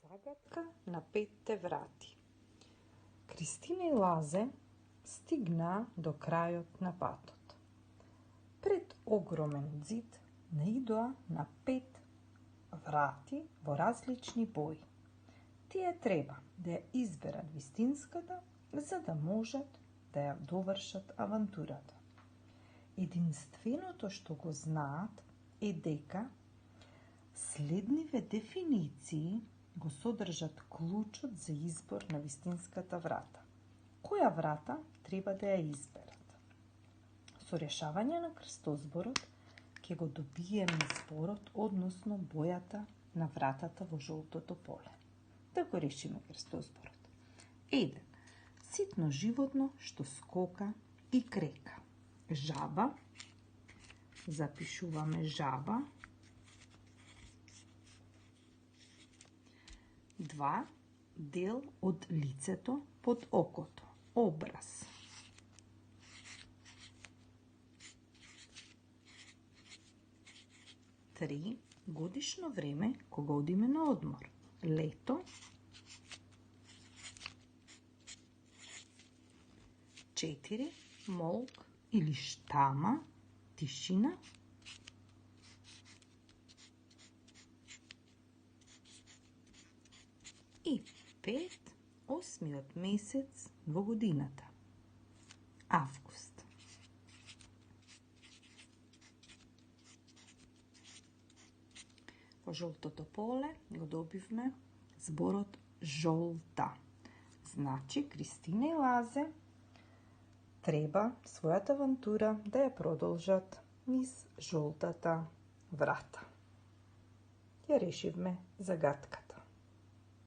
Загадка на петте врати. Кристина и Лазе стигнаа до крајот на патот. Пред огромен зид наидоа на 5 врати во различни бои. Тие треба да ја изберат вистинската, за да можат да ја довршат авантурата. Единственото што го знаат е дека следниве дефиниции го содржат клучот за избор на вистинската врата. Која врата треба да ја изберат? Со решавање на крстозборот ќе го добиеме зборот, односно бојата на вратата во жолтото поле. Да го решиме крстозборот. 1. Ситно животно што скока и крека. Жаба. Запишуваме жаба. 2. Дел од лицето под окото. Образ. 3. Годишно време кога одиме на одмор. Лето. 4. Молк или штама, тишина. 5. Осмиот месец во годината. Август. Во жолтото поле го добивме зборот жолта. Значи, Кристина и Лазе треба својата авантура да ја продолжат низ жолтата врата. Ја решивме загадката.